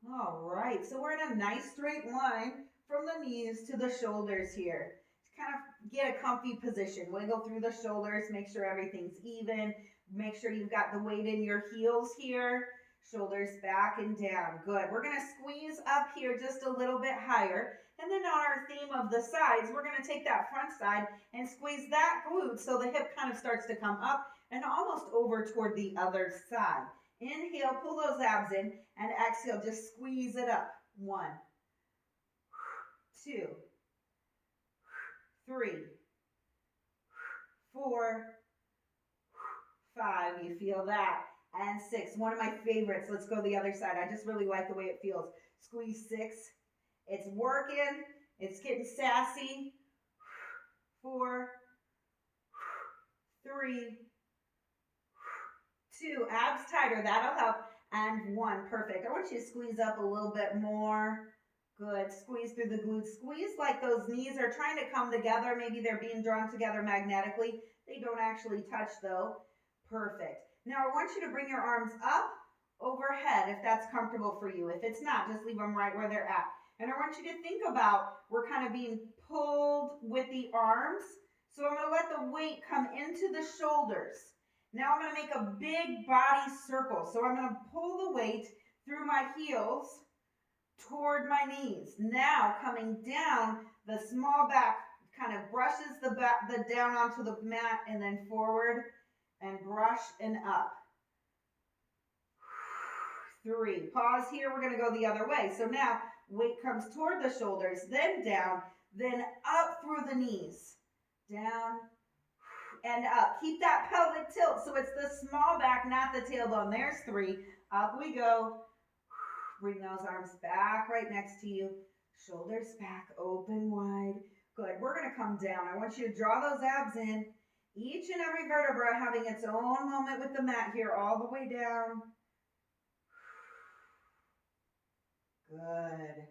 All right, so we're in a nice straight line from the knees to the shoulders here. Kind of get a comfy position. Wiggle through the shoulders, make sure everything's even. Make sure you've got the weight in your heels here. Shoulders back and down. Good. We're going to squeeze up here just a little bit higher. And then on our theme of the sides, we're going to take that front side and squeeze that glute so the hip kind of starts to come up and almost over toward the other side. Inhale, pull those abs in, and exhale, just squeeze it up. 1, 2, 3, 4, 5. You feel that. And 6. One of my favorites. Let's go the other side. I just really like the way it feels. Squeeze 6. It's working. It's getting sassy. 4, 3, 2. Abs tighter. That'll help. And 1. Perfect. I want you to squeeze up a little bit more. Good. Squeeze through the glutes. Squeeze like those knees are trying to come together. Maybe they're being drawn together magnetically. They don't actually touch though. Perfect. Now I want you to bring your arms up overhead if that's comfortable for you. If it's not, just leave them right where they're at. And I want you to think about, we're kind of being pulled with the arms. So I'm going to let the weight come into the shoulders. Now I'm going to make a big body circle. So I'm going to pull the weight through my heels toward my knees. Now coming down, the small back kind of brushes the down onto the mat and then forward and brush and up. 3. Pause here. We're going to go the other way. So now weight comes toward the shoulders, then down, then up through the knees. Down and up. Keep that pelvic tilt. So it's the small back, not the tailbone. There's 3. Up we go. Bring those arms back right next to you. Shoulders back, open wide. Good. We're going to come down. I want you to draw those abs in. Each and every vertebra having its own moment with the mat here, all the way down. Good.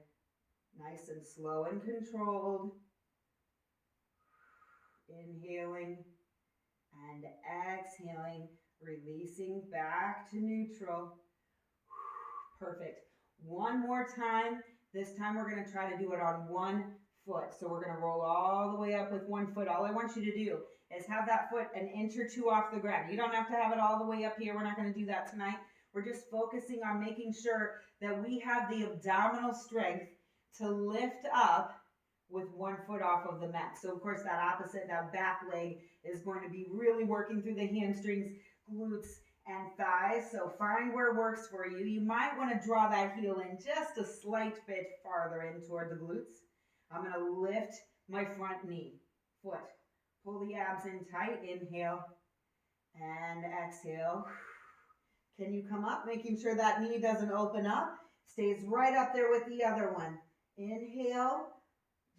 Nice and slow and controlled. Inhaling and exhaling, releasing back to neutral. Perfect. One more time. This time we're going to try to do it on one foot. So we're going to roll all the way up with one foot. All I want you to do is have that foot an inch or 2 off the ground. You don't have to have it all the way up here. We're not going to do that tonight. We're just focusing on making sure that we have the abdominal strength to lift up with one foot off of the mat. So of course that opposite, that back leg is going to be really working through the hamstrings, glutes, and thighs. So find where works for you. You might want to draw that heel in just a slight bit farther in toward the glutes. I'm going to lift my front knee, foot. Pull the abs in tight. Inhale and exhale. Can you come up? Making sure that knee doesn't open up. Stays right up there with the other one. Inhale.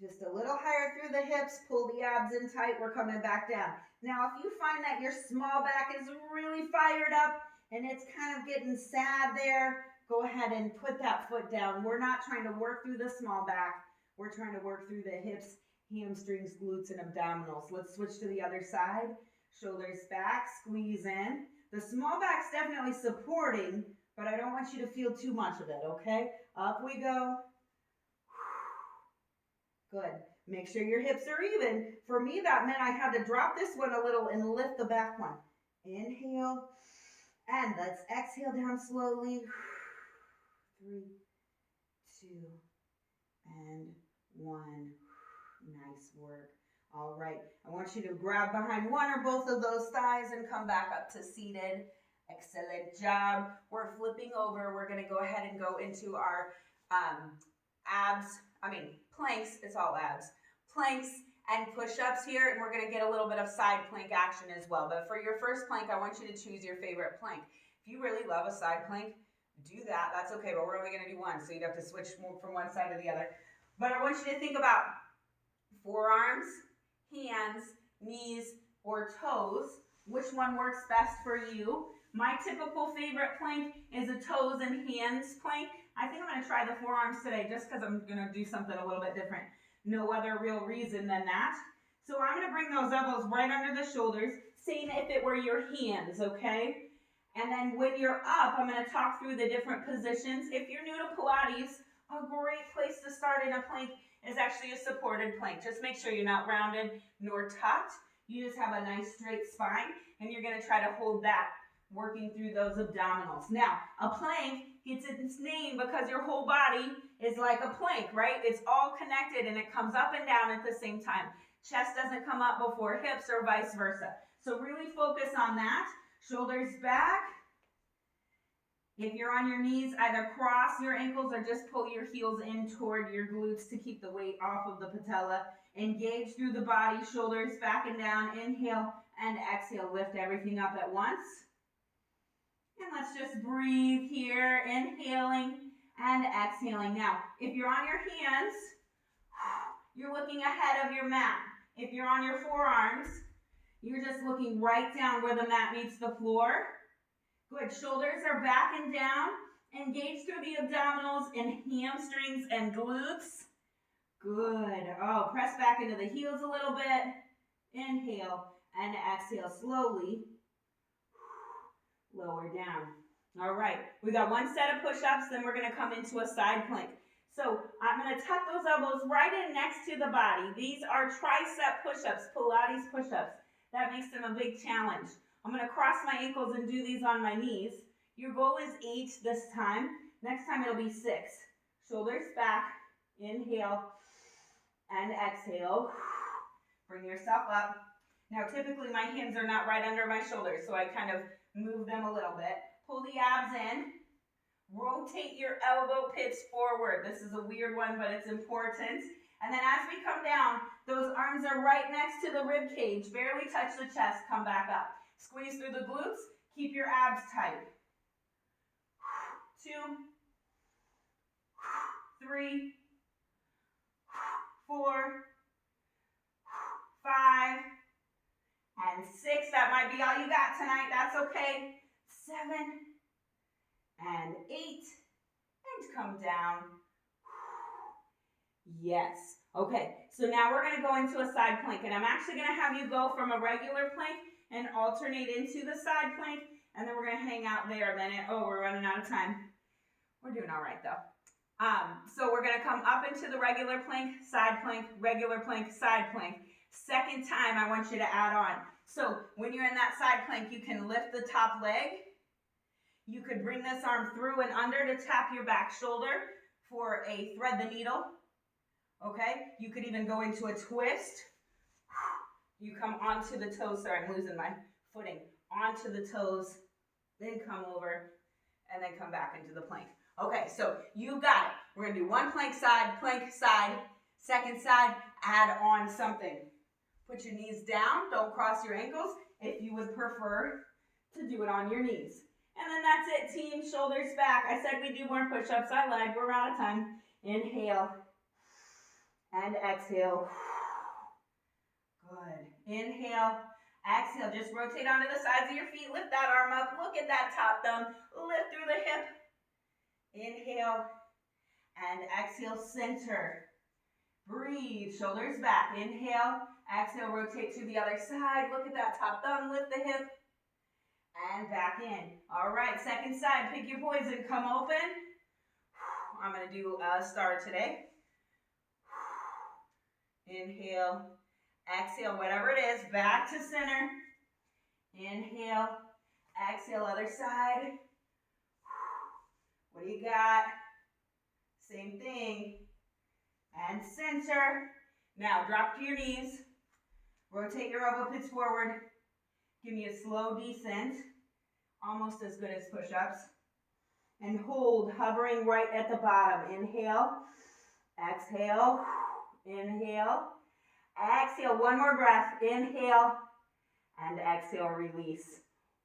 Just a little higher through the hips. Pull the abs in tight. We're coming back down. Now, if you find that your small back is really fired up and it's kind of getting sad there, go ahead and put that foot down. We're not trying to work through the small back. We're trying to work through the hips, hamstrings, glutes, and abdominals. Let's switch to the other side. Shoulders back, squeeze in. The small back's definitely supporting, but I don't want you to feel too much of it, okay? Up we go. Good. Make sure your hips are even. For me, that meant I had to drop this one a little and lift the back one. Inhale. And let's exhale down slowly. 3, 2, and 1. Nice work. All right. I want you to grab behind one or both of those thighs and come back up to seated. Excellent job. We're flipping over. We're going to go ahead and go into our planks. It's all abs. Planks and push-ups here, and we're going to get a little bit of side plank action as well. But for your first plank, I want you to choose your favorite plank. If you really love a side plank, do that. That's okay, but we're only going to do one, so you'd have to switch from one side to the other. But I want you to think about forearms, hands, knees, or toes. Which one works best for you? My typical favorite plank is a toes and hands plank. I think I'm going to try the forearms today just because I'm going to do something a little bit different. No other real reason than that. So I'm going to bring those elbows right under the shoulders, same if it were your hands, okay? And then when you're up, I'm going to talk through the different positions. If you're new to Pilates, a great place to start in a plank is actually a supported plank. Just make sure you're not rounded nor tucked. You just have a nice straight spine, and you're going to try to hold that, working through those abdominals. Now, a plank gets its name because your whole body is like a plank, right? It's all connected and it comes up and down at the same time. Chest doesn't come up before hips or vice versa. So really focus on that. Shoulders back. If you're on your knees, either cross your ankles or just pull your heels in toward your glutes to keep the weight off of the patella. Engage through the body, shoulders back and down. Inhale and exhale. Lift everything up at once. And let's just breathe here, inhaling and exhaling. Now, if you're on your hands, you're looking ahead of your mat. If you're on your forearms, you're just looking right down where the mat meets the floor. Good. Shoulders are back and down. Engage through the abdominals and hamstrings and glutes. Good. Oh, press back into the heels a little bit. Inhale and exhale slowly. Lower down. All right, we got one set of push-ups, then we're going to come into a side plank. So I'm going to tuck those elbows right in next to the body. These are tricep push-ups, Pilates push-ups. That makes them a big challenge. I'm going to cross my ankles and do these on my knees. Your goal is 8 this time. Next time it'll be 6. Shoulders back. Inhale and exhale. Bring yourself up. Now typically my hands are not right under my shoulders, so I kind of move them a little bit. Pull the abs in. Rotate your elbow pits forward. This is a weird one, but it's important. And then as we come down, those arms are right next to the rib cage. Barely touch the chest. Come back up. Squeeze through the glutes. Keep your abs tight. 2, 3, 4, 5, and 6. That might be all you got tonight. That's okay. 7 and 8. And come down. Yes. Okay. So now we're going to go into a side plank. And I'm actually going to have you go from a regular plank and alternate into the side plank. And then we're going to hang out there a minute. Oh, we're running out of time. We're doing all right, though. So we're going to come up into the regular plank, regular plank, side plank. Second time, I want you to add on. So when you're in that side plank, you can lift the top leg. You could bring this arm through and under to tap your back shoulder for a thread the needle. Okay, you could even go into a twist. You come onto the toes. Sorry, I'm losing my footing. Onto the toes, then come over, and then come back into the plank. Okay, so you got it. We're gonna do one plank side, second side, add on something. Put your knees down, don't cross your ankles if you would prefer to do it on your knees. And then that's it, team, shoulders back. I said we do more push-ups, I lied, we're out of time. Inhale and exhale. Good. Inhale, exhale, just rotate onto the sides of your feet, lift that arm up, look at that top thumb, lift through the hip. Inhale and exhale, center. Breathe, shoulders back. Inhale, exhale, rotate to the other side. Look at that top thumb, lift the hip, and back in. All right, second side, pick your poison, come open. I'm gonna do a star today. Inhale, exhale, whatever it is, back to center. Inhale, exhale, other side. What do you got? Same thing. And center. Now drop to your knees. Rotate your elbow pits forward. Give me a slow descent. Almost as good as push-ups. And hold, hovering right at the bottom. Inhale. Exhale. Inhale. Exhale. One more breath. Inhale. And exhale, release.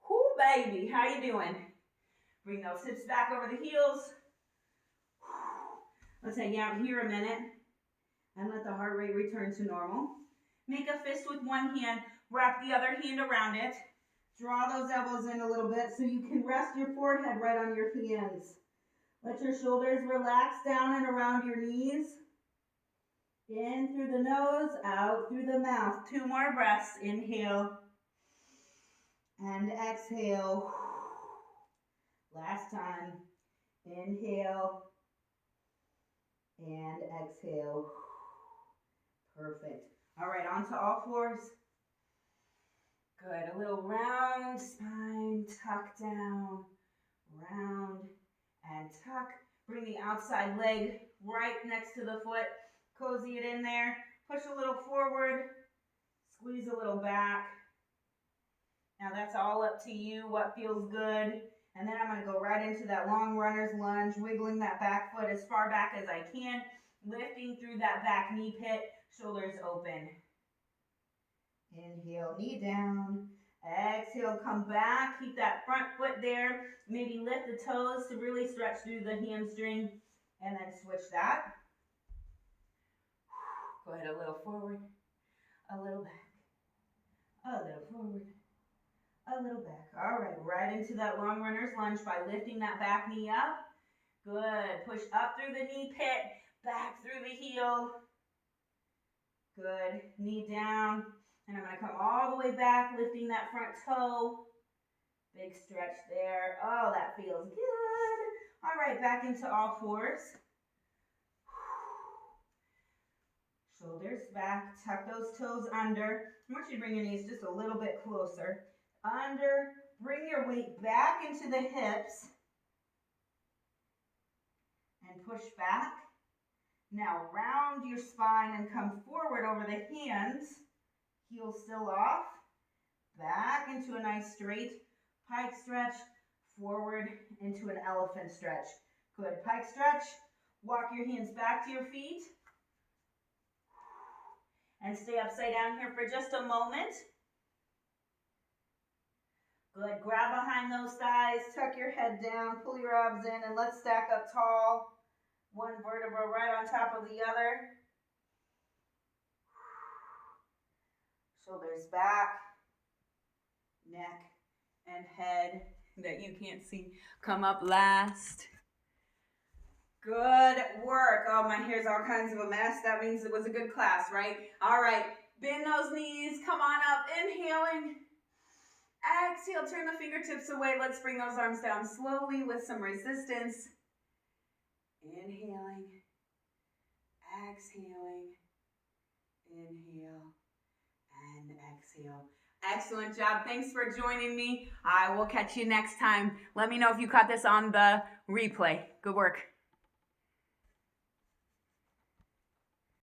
Whoo, baby. How you doing? Bring those hips back over the heels. Let's hang out here a minute and let the heart rate return to normal. Make a fist with one hand, wrap the other hand around it. Draw those elbows in a little bit so you can rest your forehead right on your hands. Let your shoulders relax down and around your knees. In through the nose, out through the mouth. 2 more breaths. Inhale and exhale. Last time. Inhale and exhale. Perfect. All right, onto all fours. Good. A little round spine, tuck down, round and tuck. Bring the outside leg right next to the foot. Cozy it in there. Push a little forward. Squeeze a little back. Now that's all up to you, what feels good. And then I'm going to go right into that long runner's lunge, wiggling that back foot as far back as I can, lifting through that back knee pit, shoulders open. Inhale, knee down. Exhale, come back. Keep that front foot there. Maybe lift the toes to really stretch through the hamstring, and then switch that. Go ahead, a little forward, a little back, a little forward, a little back. All right, right into that long runner's lunge by lifting that back knee up. Good. Push up through the knee pit, back through the heel. Good. Knee down. And I'm going to come all the way back, lifting that front toe. Big stretch there. Oh, that feels good. All right, back into all fours. Shoulders back. Tuck those toes under. I want you to bring your knees just a little bit closer. Under. Bring your weight back into the hips. And push back. Now round your spine and come forward over the hands. Heels still off. Back into a nice straight pike stretch. Forward into an elephant stretch. Good. Pike stretch. Walk your hands back to your feet. And stay upside down here for just a moment. Good. Grab behind those thighs. Tuck your head down. Pull your abs in. And let's stack up tall. One vertebra right on top of the other. Shoulders back. Neck and head that you can't see come up last. Good work. Oh, my hair's all kinds of a mess. That means it was a good class, right? All right. Bend those knees. Come on up. Inhaling. Exhale. Turn the fingertips away. Let's bring those arms down slowly with some resistance. Inhaling. Exhaling. Inhale. And exhale. Excellent job. Thanks for joining me. I will catch you next time. Let me know if you caught this on the replay. Good work.